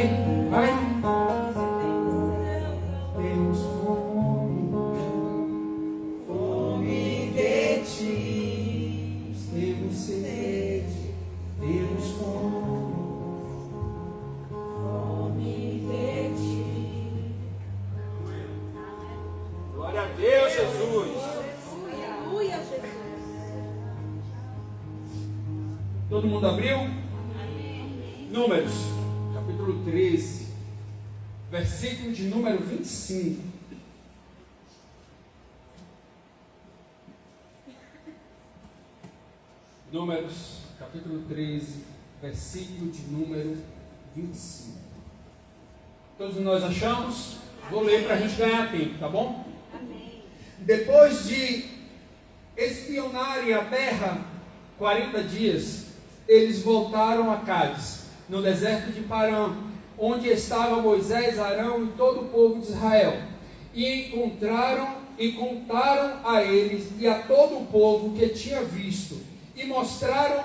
Vai. Temos fome de ti. Temos sede. Temos fome de ti. Glória a Deus, Jesus. Aleluia, Jesus. Todo mundo abriu? Números, capítulo 13, versículo de número 25. Números, capítulo 13, versículo de número 25. Todos nós achamos? Vou ler para a gente ganhar tempo, tá bom? Amém. Depois de espionarem a terra 40 dias, eles voltaram a Cádiz, no deserto de Parã, onde estava Moisés, Arão e todo o povo de Israel. E contaram a eles e a todo o povo que tinha visto, e mostraram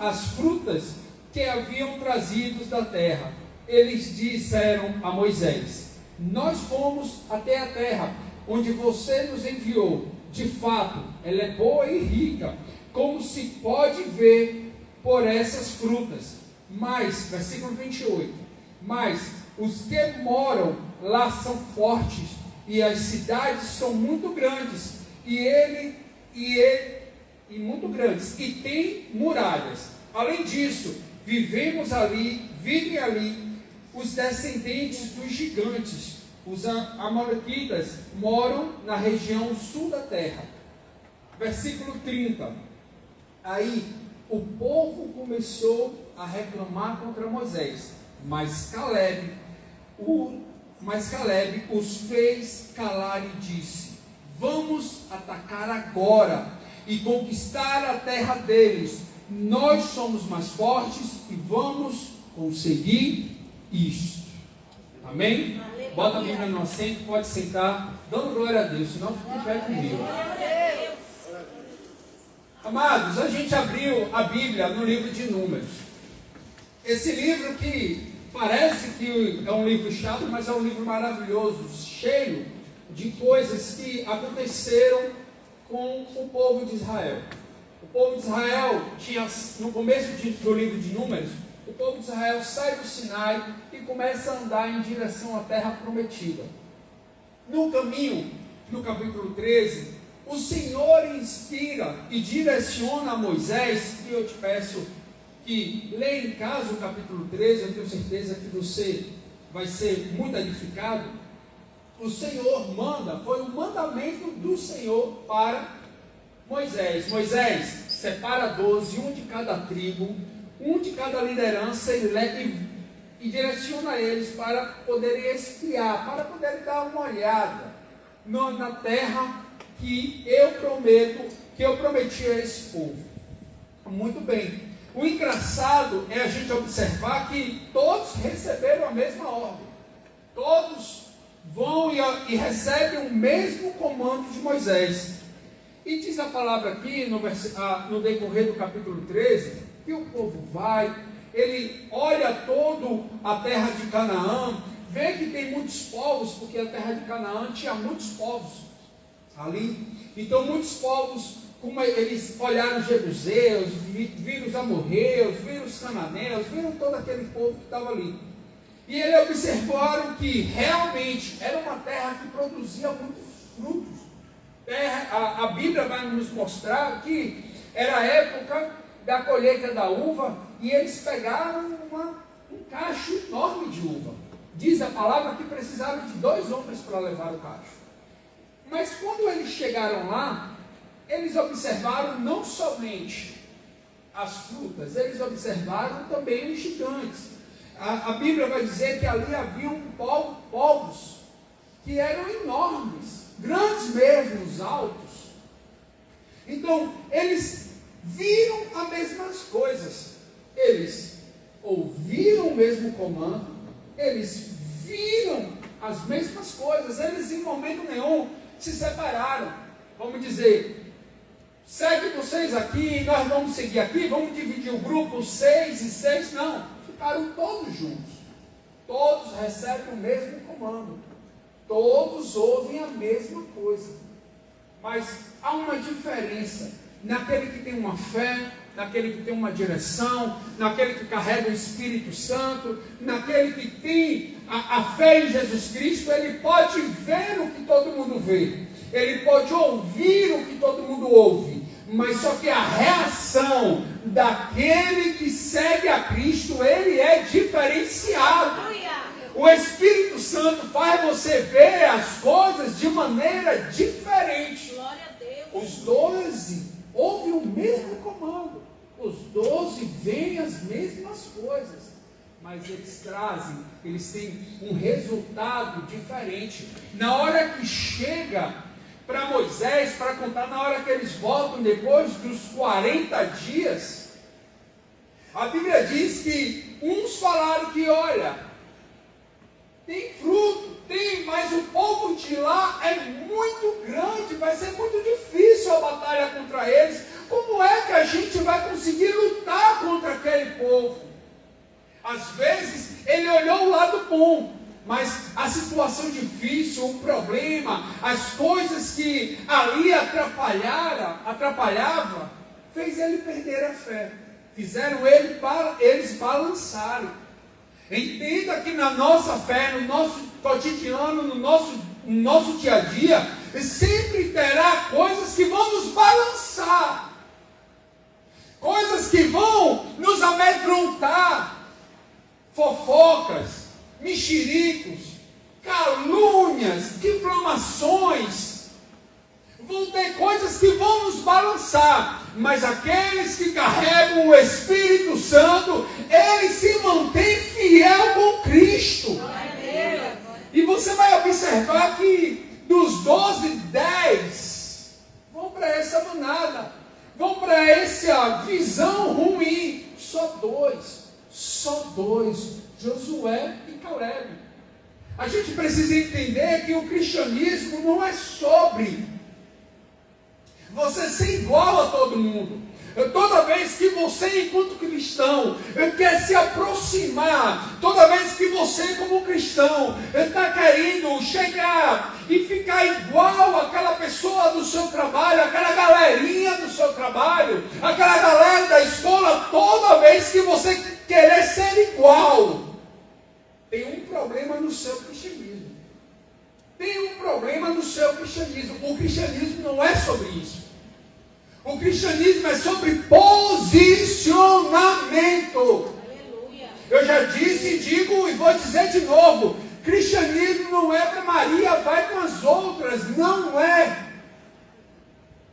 as frutas que haviam trazido da terra. Eles disseram a Moisés: nós fomos até a terra onde você nos enviou. De fato, ela é boa e rica, como se pode ver por essas frutas. Mas, versículo 28, mas os que moram lá são fortes, e as cidades são muito grandes, e muito grandes, e têm muralhas. Além disso, vivem ali os descendentes dos gigantes. Os amalequitas moram na região sul da terra. Versículo 30. Aí o povo começou a reclamar contra Moisés, mas Caleb os fez calar e disse: vamos atacar agora e conquistar a terra deles. Nós somos mais fortes e vamos conseguir isto. Amém? Aleluia. Bota a Bíblia no assento, pode sentar, dando glória a Deus, senão fica de pé comigo. Amados, a gente abriu a Bíblia no livro de Números. Esse livro que parece que é um livro chato, mas é um livro maravilhoso, cheio de coisas que aconteceram com o povo de Israel. O povo de Israel tinha, no começo do livro de Números, o povo de Israel sai do Sinai e começa a andar em direção à terra prometida. No caminho, no capítulo 13, o Senhor inspira e direciona a Moisés, e eu te peço que leia em casa o capítulo 13, eu tenho certeza que você vai ser muito edificado. O Senhor manda, foi um mandamento do Senhor para Moisés: Moisés, separa 12, um de cada tribo, um de cada liderança, e direciona eles para poderem espiar, para poderem dar uma olhada na terra que eu prometi a esse povo. Muito bem. O engraçado é a gente observar que todos receberam a mesma ordem. Todos vão e recebem o mesmo comando de Moisés. E diz a palavra aqui, no decorrer do capítulo 13, que o povo vai, ele olha toda a terra de Canaã, vê que tem muitos povos, porque a terra de Canaã tinha muitos povos ali. Então muitos povos, como eles olharam os jebuseus, viram os amorreus, viram os cananeus, viram todo aquele povo que estava ali. E eles observaram que realmente era uma terra que produzia muitos frutos. A Bíblia vai nos mostrar que era a época da colheita da uva, e eles pegaram um cacho enorme de uva. Diz a palavra que precisaram de 2 homens para levar o cacho. Mas quando eles chegaram lá, eles observaram não somente as frutas, eles observaram também os gigantes. A Bíblia vai dizer que ali haviam povos que eram enormes, grandes mesmo, altos. Então, eles viram as mesmas coisas, eles ouviram o mesmo comando, eles viram as mesmas coisas, eles em momento nenhum se separaram. Vamos dizer: segue vocês aqui, nós vamos seguir aqui, vamos dividir o grupo 6 e 6, não, ficaram todos juntos. recebem o mesmo comando. Todos ouvem a mesma coisa. Mas há uma diferença naquele que tem uma fé, naquele que tem uma direção, naquele que carrega o Espírito Santo, naquele que tem a fé em Jesus Cristo. Ele pode ver o que todo mundo vê, ele pode ouvir o que todo mundo ouve, mas só que a reação daquele que segue a Cristo, ele é diferenciado. O Espírito Santo faz você ver as coisas de maneira diferente. Glória a Deus. Os 12 ouvem o mesmo comando. Os 12 veem as mesmas coisas. Mas eles têm um resultado diferente. Na hora que chega para Moisés, para contar, na hora que eles voltam depois dos 40 dias, a Bíblia diz que uns falaram que, olha, tem fruto, tem, mas o povo de lá é muito grande, vai ser muito difícil a batalha contra eles. Como é que a gente vai conseguir lutar contra aquele povo? Às vezes, ele olhou o lado bom, mas a situação difícil, o problema, as coisas que ali atrapalhava, fez ele perder a fé. Fizeram eles balançarem. Entenda que na nossa fé, no nosso cotidiano, no nosso dia a dia, sempre terá coisas que vão nos balançar, coisas que vão nos amedrontar, fofocas, mexericos, calúnias, difamações. Vão ter coisas que vão nos balançar, mas aqueles que carregam o Espírito Santo, eles se mantêm fiel com Cristo. E você vai observar que dos 12, 10 vão para essa manada, vão para essa visão ruim. Só dois, Josué e Caleb. A gente precisa entender que o cristianismo não é sobre você ser igual a todo mundo. Toda vez que você, enquanto cristão, quer se aproximar, toda vez que você, como cristão, está querendo chegar e ficar igual àquela pessoa do seu trabalho, aquela galerinha do seu trabalho, aquela galera da escola, toda vez que você querer ser igual, tem um problema no seu cristianismo. Tem um problema no seu cristianismo. O cristianismo não é sobre isso. O cristianismo é sobre posicionamento. Aleluia. Eu já disse, digo e vou dizer de novo: cristianismo não é para Maria vai com as outras, não é.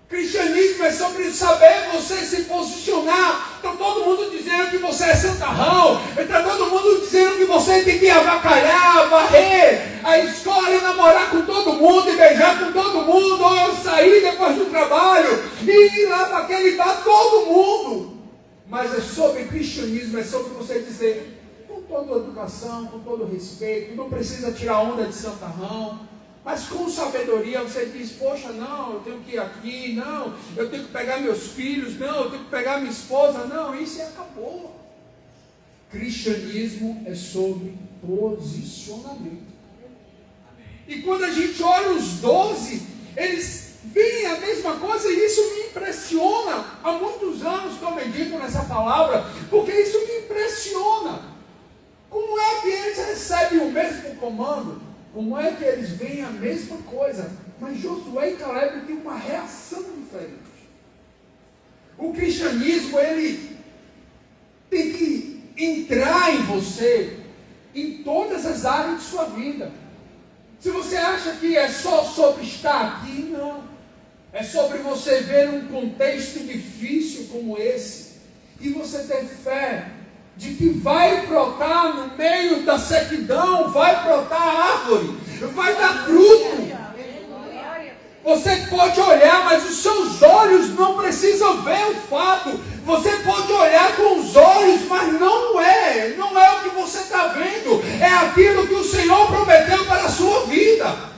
Cristianismo é sobre saber você se posicionar. Está todo mundo dizendo que você é santarrão, está todo mundo dizendo que você tem que avacalhar, varrer a escola e namorar com todo mundo e beijar com todo mundo, ou eu sair depois do trabalho e ir lá para aquele bar, todo mundo. Mas é sobre cristianismo, é sobre você dizer, com toda educação, com todo respeito, não precisa tirar onda de santarrão, mas com sabedoria você diz, poxa, não, eu tenho que ir aqui, não, eu tenho que pegar meus filhos, não, eu tenho que pegar minha esposa, não, isso acabou. Cristianismo é sobre posicionamento. E quando a gente olha os 12, eles veem a mesma coisa e isso me impressiona. Há muitos anos que eu medito nessa palavra, porque isso me impressiona. Como é que eles recebem o mesmo comando? Como é que eles veem a mesma coisa? Mas Josué e Caleb têm uma reação diferente. O cristianismo, ele tem que entrar em você, em todas as áreas de sua vida. Se você acha que é só sobre estar aqui, não. É sobre você ver um contexto difícil como esse, e você ter fé de que vai brotar no meio da sequidão, vai brotar árvore, vai dar fruto. Você pode olhar, mas os seus olhos não precisam ver o fato. Você pode olhar com os olhos, mas não é o que você está vendo. É aquilo que o Senhor prometeu para a sua vida.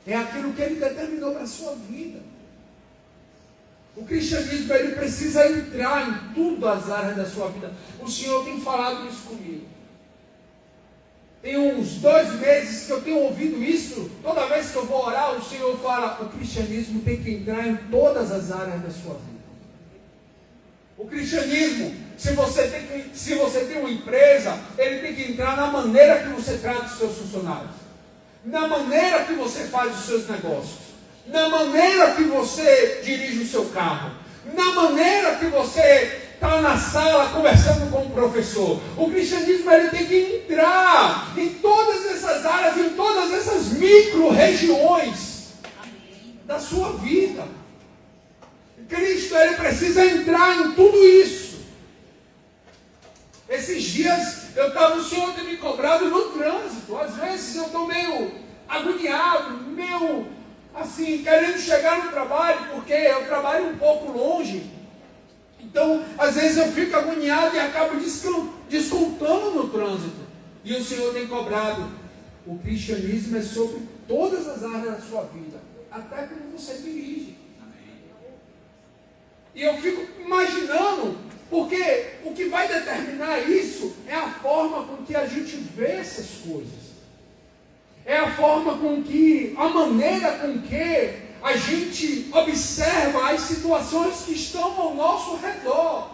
É aquilo que Ele determinou para a sua vida. O cristianismo, ele precisa entrar em tudo as áreas da sua vida. O Senhor tem falado isso comigo. tem uns 2 meses que eu tenho ouvido isso. Toda vez que eu vou orar, o Senhor fala: o cristianismo tem que entrar em todas as áreas da sua vida. O cristianismo, se você tem uma empresa, ele tem que entrar na maneira que você trata os seus funcionários, na maneira que você faz os seus negócios, na maneira que você dirige o seu carro, na maneira que você está na sala conversando com o professor. O cristianismo, ele tem que entrar em todas essas áreas, em todas essas micro-regiões da sua vida. Cristo, ele precisa entrar em tudo isso. Esses dias o Senhor tem me cobrado no trânsito. Às vezes eu estou meio agoniado, meio assim, querendo chegar no trabalho, porque eu trabalho um pouco longe. Então, às vezes eu fico agoniado e acabo descontando no trânsito. E o Senhor tem cobrado: o cristianismo é sobre todas as áreas da sua vida, até como você dirige. E eu fico imaginando, porque o que vai determinar isso é a forma com que a gente vê essas coisas. É a forma com que, a maneira com que a gente observa as situações que estão ao nosso redor.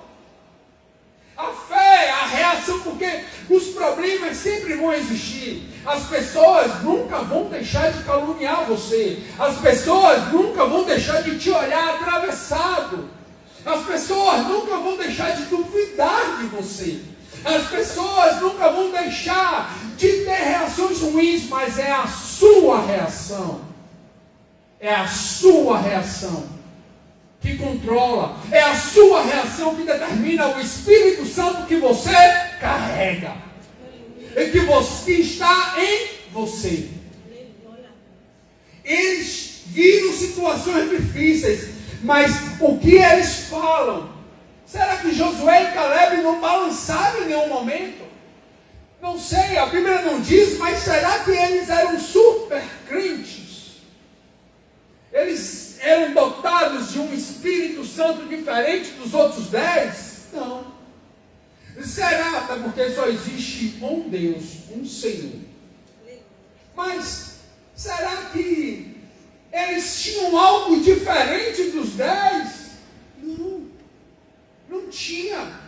A fé, a reação, porque os problemas sempre vão existir. As pessoas nunca vão deixar de caluniar você. As pessoas nunca vão deixar de te olhar atravessado. As pessoas nunca vão deixar de duvidar de você. As pessoas nunca vão deixar de ter reações ruins, mas é a sua reação. É a sua reação que controla. É a sua reação que determina o Espírito Santo que você carrega. E que está em você. Eles viram situações difíceis, mas o que eles falam? Será que Josué e Caleb não balançaram em nenhum momento? Não sei, a Bíblia não diz, mas será que eles eram super crentes? Eles eram dotados de um Espírito Santo diferente dos outros 10? Não. Será? Até porque só existe um Deus, um Senhor. Mas será que eles tinham algo diferente dos 10? Não. Não tinha.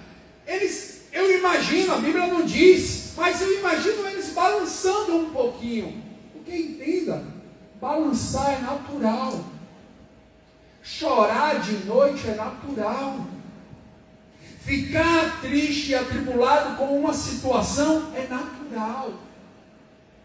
Eu imagino, a Bíblia não diz, mas eu imagino eles balançando um pouquinho. Porque entenda, balançar é natural. Chorar de noite é natural. Ficar triste e atribulado com uma situação é natural.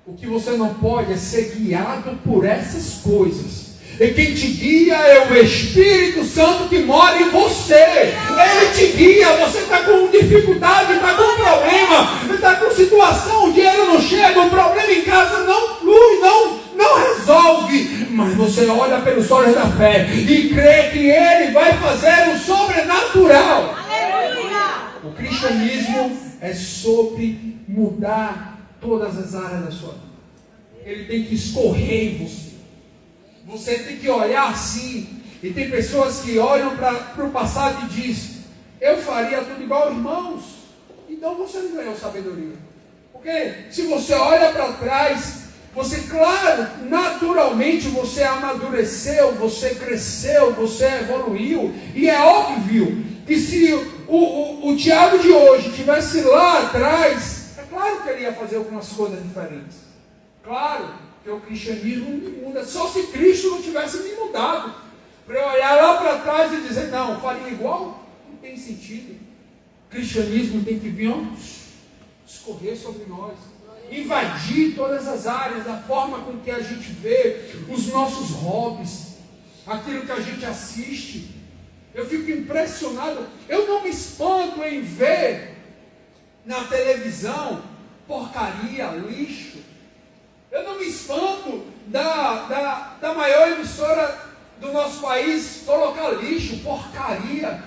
O que você não pode é ser guiado por essas coisas. E quem te guia é o Espírito Santo que mora em você. Ele te guia. Você está com dificuldade, está com problema, está com situação, o dinheiro não chega, o problema em casa não flui, não resolve. Mas você olha pelos olhos da fé e crê que Ele vai fazer o sobrenatural. Aleluia! O cristianismo é sobre mudar todas as áreas da sua vida. Ele tem que escorrer em você. Você tem que olhar assim. E tem pessoas que olham para o passado e dizem: eu faria tudo igual irmãos. Então você não ganhou sabedoria. Porque se você olha para trás, você, claro, naturalmente você amadureceu, você cresceu, você evoluiu. E é óbvio que se o Tiago de hoje estivesse lá atrás, é claro que ele ia fazer algumas coisas diferentes. Claro. Porque o cristianismo me muda. Só se Cristo não tivesse me mudado. Para eu olhar lá para trás e dizer: não, faria igual? Não tem sentido. O cristianismo tem que vir escorrer sobre nós. Invadir todas as áreas, a forma com que a gente vê, os nossos hobbies, aquilo que a gente assiste. Eu fico impressionado. Eu não me espanto em ver na televisão porcaria, lixo. Eu não me espanto da maior emissora do nosso país colocar lixo, porcaria,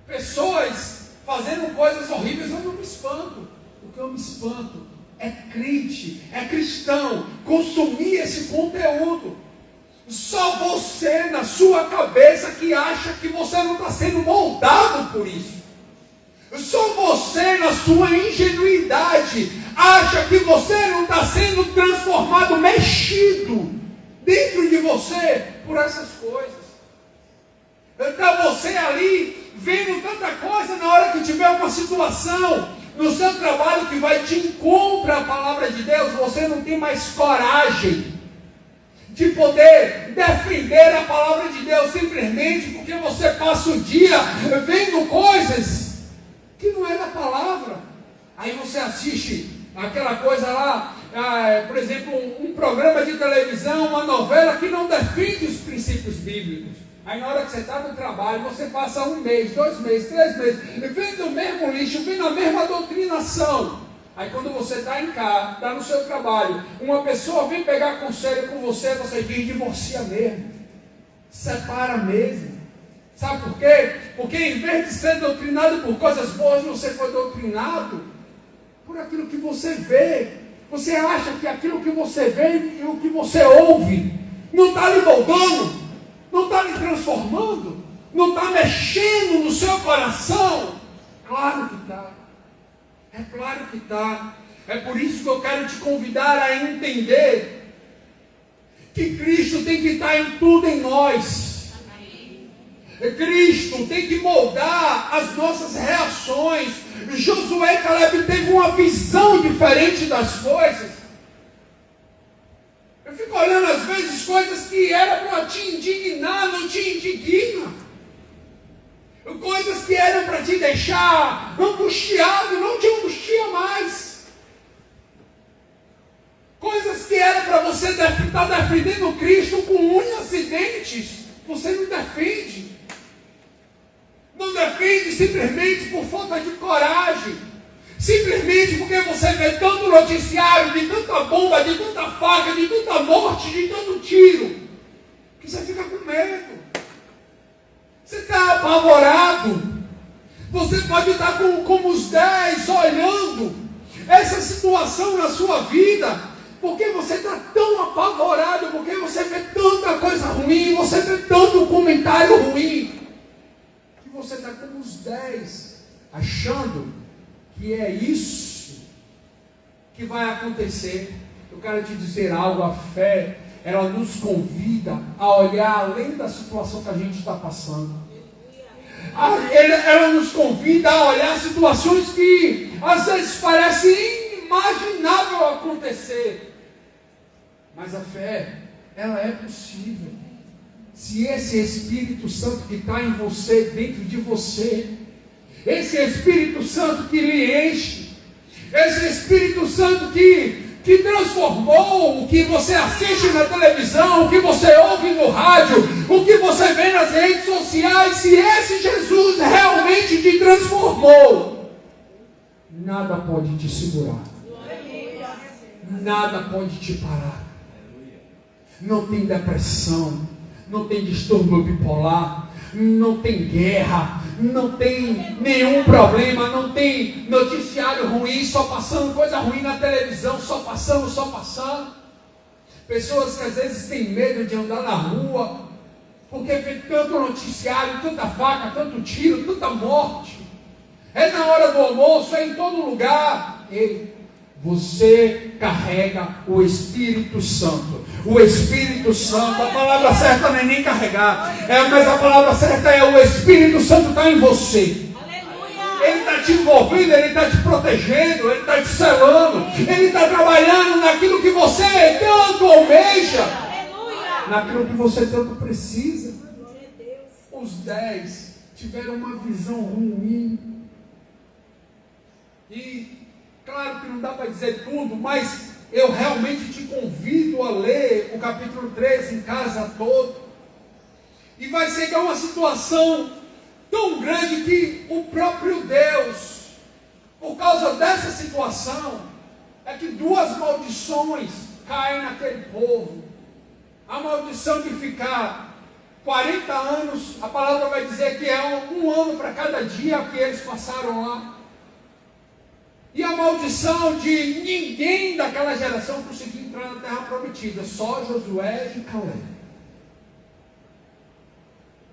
pessoas fazendo coisas horríveis. Eu não me espanto. O que eu me espanto é crente, é cristão, consumir esse conteúdo. Só você na sua cabeça que acha que você não está sendo moldado por isso. Só você, na sua ingenuidade, acha que você não está sendo transformado, mexido dentro de você por essas coisas. Está você ali vendo tanta coisa, na hora que tiver uma situação no seu trabalho que vai de encontro à palavra de Deus, você não tem mais coragem de poder defender a palavra de Deus, simplesmente porque você passa o dia vendo coisas que não é da palavra. Aí você assiste aquela coisa lá, por exemplo, um programa de televisão, uma novela que não defende os princípios bíblicos. Aí na hora que você está no trabalho, você passa 1 mês, 2 meses, 3 meses, vendo o mesmo lixo, vendo a mesma doutrinação. Aí quando você está em casa, está no seu trabalho, uma pessoa vem pegar conselho com você, você diz: divorcia mesmo, separa mesmo. Sabe por quê? Porque em vez de ser doutrinado por coisas boas, você foi doutrinado por aquilo que você vê. Você acha que aquilo que você vê e o que você ouve não está lhe moldando, não está lhe transformando, não está mexendo no seu coração? Claro que está. É claro que está. É por isso que eu quero te convidar a entender que Cristo tem que estar em tudo em nós. Cristo tem que moldar as nossas reações. Josué e Caleb teve uma visão diferente das coisas. Eu fico olhando às vezes coisas que eram para te indignar, não te indigna. Coisas que eram para te deixar angustiado, não te angustia mais. Coisas que eram para você estar defendendo Cristo com unhas e dentes, você não defende. Não defende simplesmente por falta de coragem. Simplesmente porque você vê tanto noticiário, de tanta bomba, de tanta faca, de tanta morte, de tanto tiro, que você fica com medo. Você está apavorado. Você pode estar como os 10 olhando essa situação na sua vida, porque você está tão apavorado, porque você vê tanta coisa ruim, você vê tanto comentário ruim, que você está como os 10, achando que é isso que vai acontecer. Eu quero te dizer algo: a fé, ela nos convida a olhar além da situação que a gente está passando. Ela nos convida a olhar situações que às vezes parecem inimaginável acontecer. Mas a fé, ela é possível. Se esse Espírito Santo que está em você, dentro de você, esse Espírito Santo que lhe enche, esse Espírito Santo que transformou o que você assiste na televisão, o que você ouve no rádio, o que você vê nas redes sociais, se esse Jesus realmente te transformou, nada pode te segurar, nada pode te parar. Não tem depressão, não tem distúrbio bipolar, não tem guerra, não tem nenhum problema, não tem noticiário ruim, só passando coisa ruim na televisão, só passando. Pessoas que às vezes têm medo de andar na rua, porque vê tanto noticiário, tanta faca, tanto tiro, tanta morte. É na hora do almoço, é em todo lugar. Você carrega o Espírito Santo. O Espírito Santo, a palavra certa não é nem carregar, mas a palavra certa é: o Espírito Santo está em você. Ele está te envolvendo, Ele está te protegendo, Ele está te selando, Ele está trabalhando naquilo que você tanto almeja, naquilo que você tanto precisa. Os 10 tiveram uma visão ruim. E claro que não dá para dizer tudo, mas eu realmente te convido a ler o capítulo 13 em casa todo. E vai chegar uma situação tão grande que o próprio Deus, por causa dessa situação, é que 2 maldições caem naquele povo. A maldição de ficar 40 anos, a palavra vai dizer que é um ano para cada dia que eles passaram lá. E a maldição de ninguém daquela geração conseguir entrar na terra prometida, só Josué e Caleb.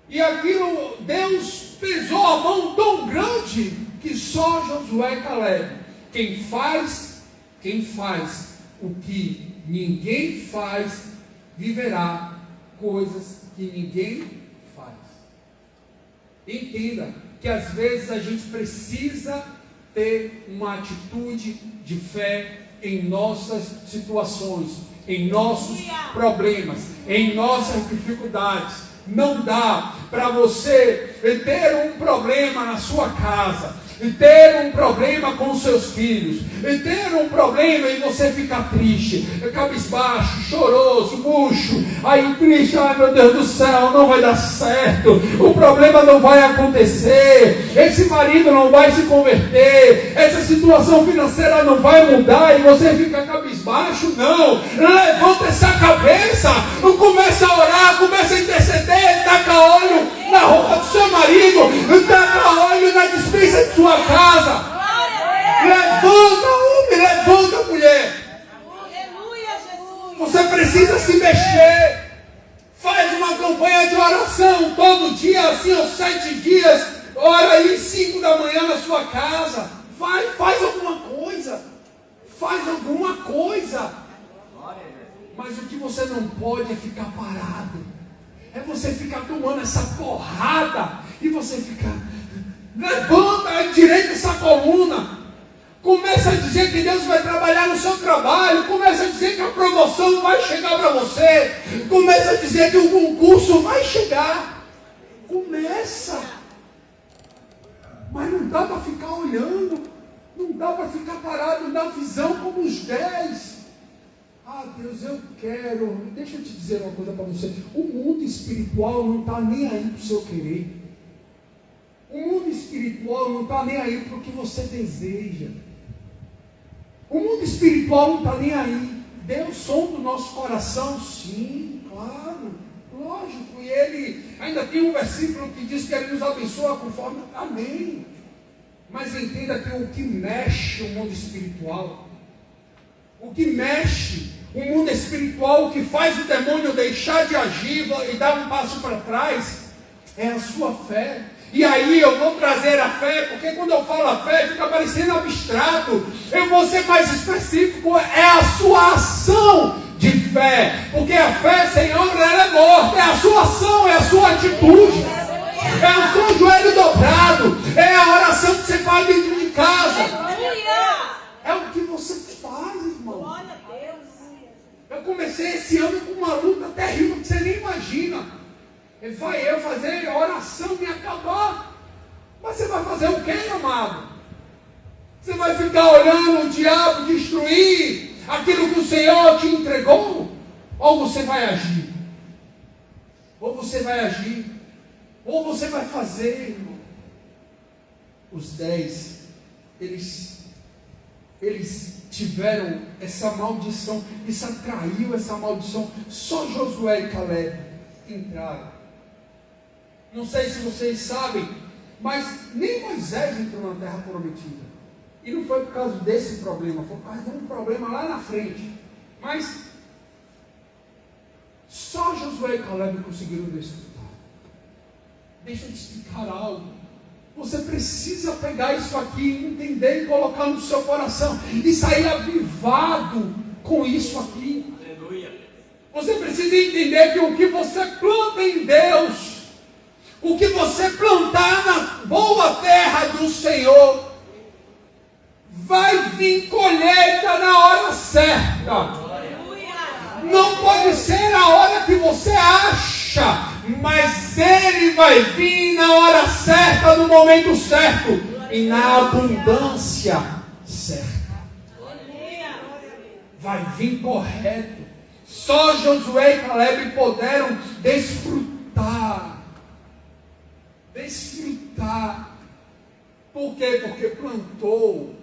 E aquilo, Deus pesou a mão tão grande que só Josué e Caleb, quem faz o que ninguém faz, viverá coisas que ninguém faz. Entenda que às vezes a gente precisa ter uma atitude de fé em nossas situações, em nossos problemas, em nossas dificuldades. Não dá para você ter um problema na sua casa, e ter um problema com os seus filhos, e ter um problema e você ficar triste, cabisbaixo, choroso, murcho, aí triste, ai meu Deus do céu, não vai dar certo, o problema não vai acontecer, esse marido não vai se converter, essa situação financeira não vai mudar, e você fica cabisbaixo. Não, levanta essa cabeça, começa a orar, começa a interceder, taca óleo na roupa do seu marido, taca óleo na despensa de sua casa. Levanta, homem, levanta, mulher. Você precisa se mexer. Faz uma campanha de oração todo dia, assim, aos 7 dias. Ora aí 5 da manhã na sua casa. Faz alguma coisa. Faz alguma coisa. Mas o que você não pode é ficar parado. É você ficar tomando essa porrada e você ficar, levanta, endireita essa coluna, começa a dizer que Deus vai trabalhar no seu trabalho, começa a dizer que a promoção vai chegar para você, começa a dizer que o concurso vai chegar, começa, mas não dá para ficar olhando, não dá para ficar parado na visão como os 10. Ah, Deus, eu quero. Deixa eu te dizer uma coisa para você. O mundo espiritual não está nem aí para o seu querer. O mundo espiritual não está nem aí para o que você deseja. O mundo espiritual não está nem aí. Deus sonda o nosso coração, sim, claro, lógico. E Ele ainda tem um versículo que diz que Ele nos abençoa conforme. Amém. Mas entenda que o que mexe o mundo espiritual, o que mexe o mundo espiritual, o que faz o demônio deixar de agir e dar um passo para trás, é a sua fé. E aí eu vou trazer a fé, porque quando eu falo a fé, fica parecendo abstrato. Eu vou ser mais específico, é a sua ação de fé. Porque a fé sem obra, ela é morta. É a sua ação, é a sua atitude. É o seu joelho dobrado. É a oração que você faz dentro de casa. É o que você faz, irmão. Eu comecei esse ano com uma luta terrível que você nem imagina. Vai eu fazer oração me acabar. Mas você vai fazer o quê, amado? Você vai ficar olhando o diabo destruir aquilo que o Senhor te entregou? Ou você vai agir? Ou você vai agir? Ou você vai fazer, irmão? Os 10, eles tiveram essa maldição, isso atraiu essa maldição. Só Josué e Caleb entraram. Não sei se vocês sabem, mas nem Moisés entrou na terra prometida. E não foi por causa desse problema, foi por causa de um problema lá na frente. Mas só Josué e Caleb conseguiram desfrutar. Deixa eu te explicar algo. Você precisa pegar isso aqui, entender e colocar no seu coração e sair avivado com isso aqui. Aleluia. Você precisa entender que o que você planta em Deus, o que você plantar na boa terra do Senhor, vai vir colheita na hora certa. Aleluia. Não pode ser a hora que você acha, mas Ele vai vir na hora certa, no momento certo e na abundância certa. Vai vir correto. Só Josué e Caleb puderam desfrutar. Por quê? Porque plantou.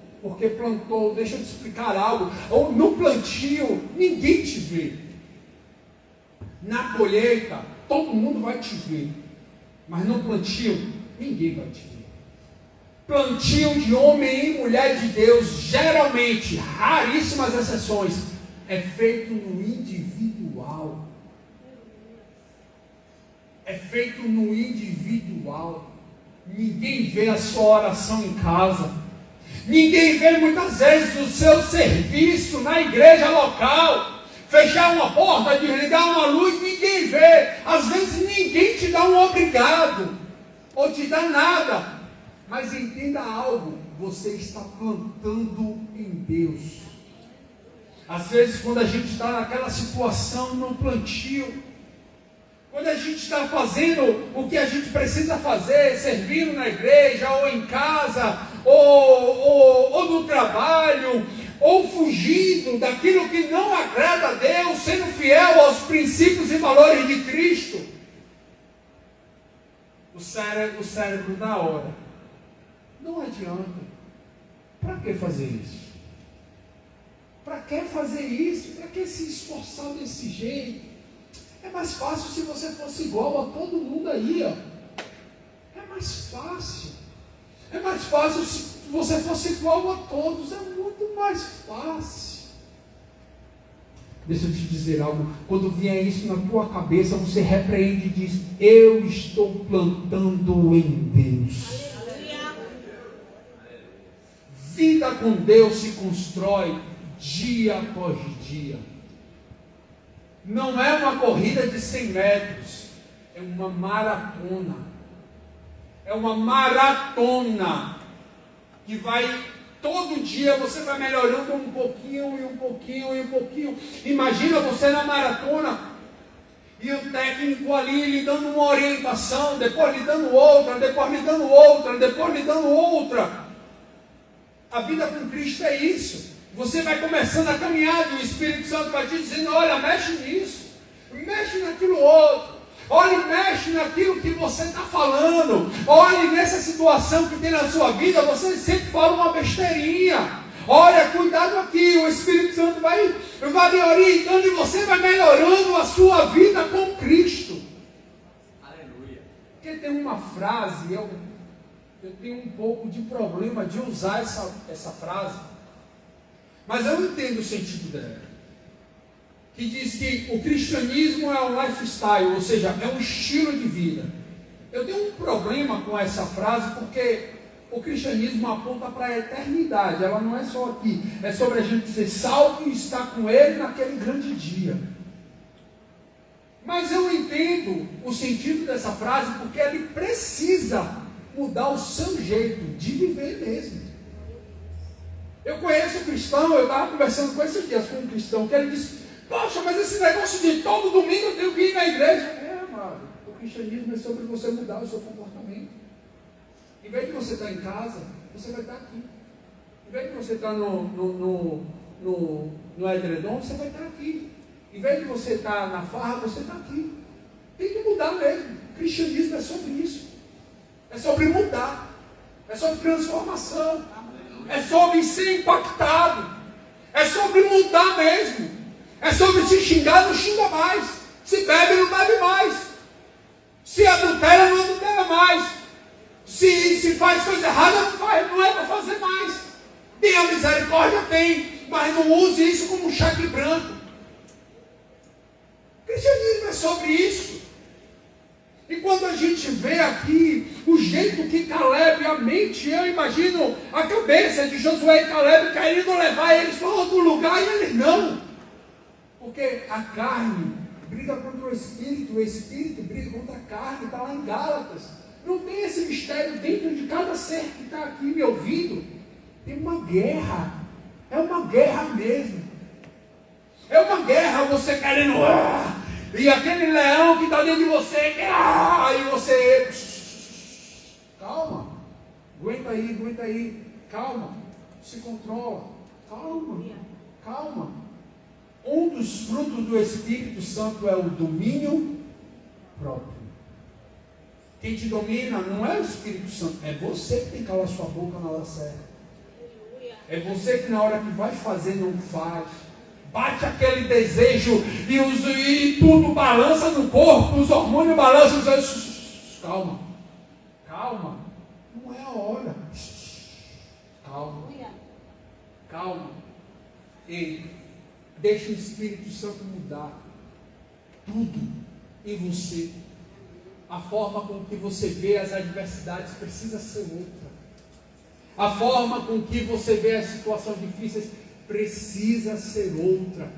Deixa eu te explicar algo. No plantio, ninguém te vê. Na colheita, todo mundo vai te ver. Mas no plantio, ninguém vai te ver. Plantio de homem e mulher de Deus, geralmente, raríssimas exceções, é feito no individual. É feito no individual. Ninguém vê a sua oração em casa. Ninguém vê muitas vezes o seu serviço na igreja local. Fechar uma porta, desligar uma luz, ninguém vê. Às vezes ninguém te dá um obrigado, ou te dá nada. Mas entenda algo, você está plantando em Deus. Às vezes quando a gente está naquela situação no plantio, quando a gente está fazendo o que a gente precisa fazer, servindo na igreja, ou em casa, ou no trabalho, ou fugindo daquilo que não agrada a Deus, sendo fiel aos princípios e valores de Cristo, o cérebro na hora, não adianta. Para que fazer isso? Para que fazer isso? Para que se esforçar desse jeito? É mais fácil se você fosse igual a todo mundo aí, ó. É mais fácil. É mais fácil se você fosse igual a todos. É muito mais fácil. Deixa eu te dizer algo. Quando vier isso na tua cabeça, você repreende e diz: eu estou plantando em Deus. Vida com Deus se constrói dia após dia. Não é uma corrida de 100 metros, é uma maratona. É uma maratona que vai, todo dia você vai melhorando um pouquinho e um pouquinho e um pouquinho. Imagina você na maratona e o técnico ali lhe dando uma orientação, depois lhe dando outra, depois lhe dando outra, depois lhe dando outra. A vida com Cristo é isso. Você vai começando a caminhar e o Espírito Santo vai te dizendo: olha, mexe nisso, mexe naquilo outro, olha, mexe naquilo que você está falando, olha nessa situação que tem na sua vida, você sempre fala uma besteirinha, olha, cuidado aqui, o Espírito Santo vai lhe orientando e você vai melhorando a sua vida com Cristo. Aleluia. Porque tem uma frase, eu tenho um pouco de problema de usar essa frase, mas eu entendo o sentido dela, que diz que o cristianismo é um lifestyle, ou seja, é um estilo de vida. Eu tenho um problema com essa frase, porque o cristianismo aponta para a eternidade, ela não é só aqui, é sobre a gente ser salvo e estar com Ele naquele grande dia. Mas eu entendo o sentido dessa frase, porque ele precisa mudar o seu jeito de viver mesmo. Eu conheço um cristão, eu estava conversando com esses dias com um cristão, que ele disse: poxa, mas esse negócio de todo domingo eu tenho que ir na igreja. É, amado, o cristianismo é sobre você mudar o seu comportamento. Em vez de você estar em casa, você vai estar aqui. Em vez de você estar no edredom, você vai estar aqui. Em vez de você estar na farra, você está aqui. Tem que mudar mesmo. O cristianismo é sobre isso. É sobre mudar. É sobre transformação. É sobre ser impactado. É sobre mudar mesmo. É sobre se xingar, não xinga mais. Se bebe, não bebe mais. Se adultera, não adultera mais. Se faz coisa errada, não é para fazer mais. Tem a misericórdia? Tem. Mas não use isso como um cheque branco. O cristianismo é sobre isso. E quando a gente vê aqui o jeito que Caleb, a mente, eu imagino a cabeça de Josué e Caleb querendo levar eles para outro lugar e eles não. Porque a carne briga contra o espírito briga contra a carne, está lá em Gálatas. Não tem esse mistério dentro de cada ser que está aqui me ouvindo. Tem uma guerra. É uma guerra mesmo. É uma guerra, você querendo... E aquele leão que está dentro de você, e você... Calma. Aguenta aí. Calma. Se controla. Calma. Um dos frutos do Espírito Santo é o domínio próprio. Quem te domina não é o Espírito Santo, é você que tem que calar sua boca na hora certa. É você que na hora que vai fazer não faz. Bate aquele desejo e tudo balança no corpo, os hormônios balançam. Calma. Não é a hora. Calma. Ei, deixa o Espírito Santo mudar tudo em você. A forma com que você vê as adversidades precisa ser outra. A forma com que você vê as situações difíceis precisa ser outra.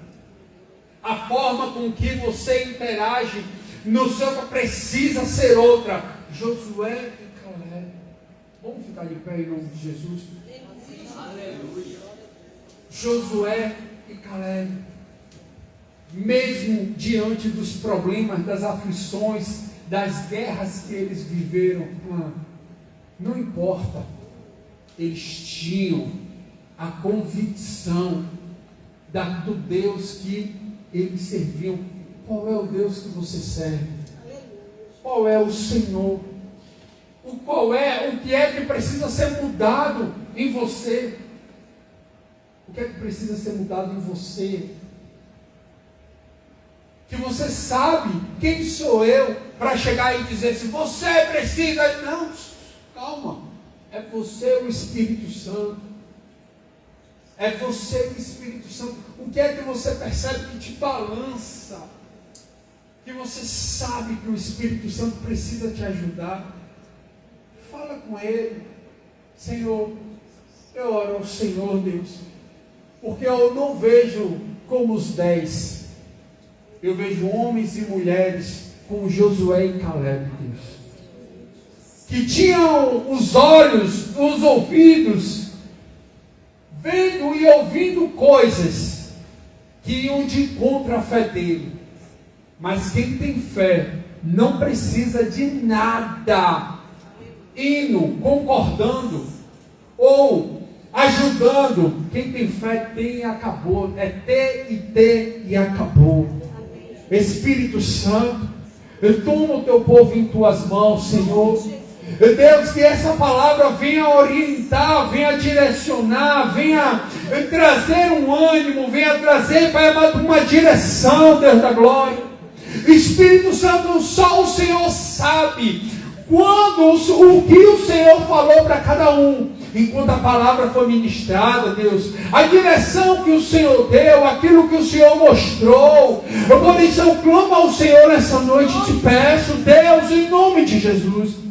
A forma com que você interage no seu precisa ser outra. Josué e Caleb. Vamos ficar de pé em nome de Jesus. Aleluia. Josué e Caleb, mesmo diante dos problemas, das aflições, das guerras que eles viveram, não importa, eles tinham a convicção do Deus que eles serviam. Qual é o Deus que você serve? Qual é o Senhor? O que é que precisa ser mudado em você? O que é que precisa ser mudado em você? Que você sabe quem sou eu para chegar e dizer se você precisa. Não, calma. É você o Espírito Santo. É você o Espírito Santo. O que é que você percebe que te balança? Que você sabe que o Espírito Santo precisa te ajudar. Fala com Ele. Senhor, eu oro ao Senhor, Deus, porque eu não vejo como os 10. Eu vejo homens e mulheres como Josué e Caleb, Deus, que tinham os olhos, os ouvidos, vendo e ouvindo coisas que iam de encontro à fé dele. Mas quem tem fé não precisa de nada, indo, concordando ou ajudando. Quem tem fé tem e acabou. É ter e acabou. Espírito Santo, eu tomo o teu povo em tuas mãos, Senhor. Deus, que essa palavra venha orientar, venha direcionar, venha trazer um ânimo, venha trazer, Pai amado, uma direção, Deus da glória. Espírito Santo, só o Senhor sabe quando, o que o Senhor falou para cada um, enquanto a palavra foi ministrada, Deus, a direção que o Senhor deu, aquilo que o Senhor mostrou. Por isso eu clamo ao Senhor nessa noite e te peço, Deus, em nome de Jesus,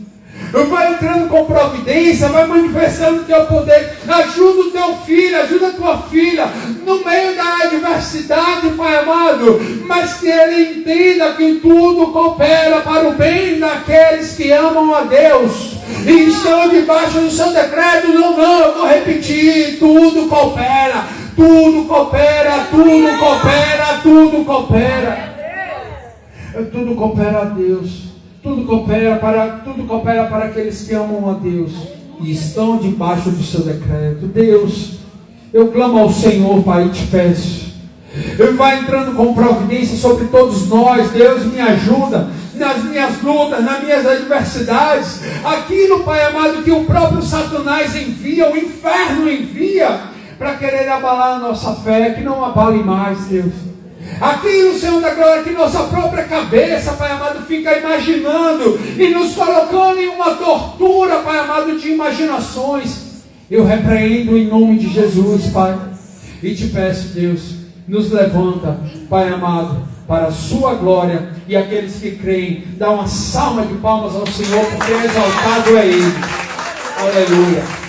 vai entrando com providência, vai manifestando o teu poder, ajuda o teu filho, ajuda a tua filha, no meio da adversidade, Pai amado, mas que ele entenda que tudo coopera para o bem daqueles que amam a Deus e estão debaixo do seu decreto. Não, eu vou repetir, tudo coopera, tudo coopera, tudo coopera, tudo coopera, tudo coopera a Deus. Tudo coopera para aqueles que amam a Deus e estão debaixo do seu decreto. Deus, eu clamo ao Senhor, Pai, e te peço. Vai entrando com providência sobre todos nós. Deus, me ajuda nas minhas lutas, nas minhas adversidades. Aquilo, Pai amado, que o próprio Satanás envia, o inferno envia, para querer abalar a nossa fé, que não abale mais, Deus. Aquilo, Senhor da glória, que nossa própria cabeça, Pai amado, fica imaginando e nos colocando em uma tortura, Pai amado, de imaginações. Eu repreendo em nome de Jesus, Pai, e te peço, Deus, nos levanta, Pai amado, para a sua glória, e aqueles que creem, dá uma salva de palmas ao Senhor, porque exaltado é Ele. Aleluia.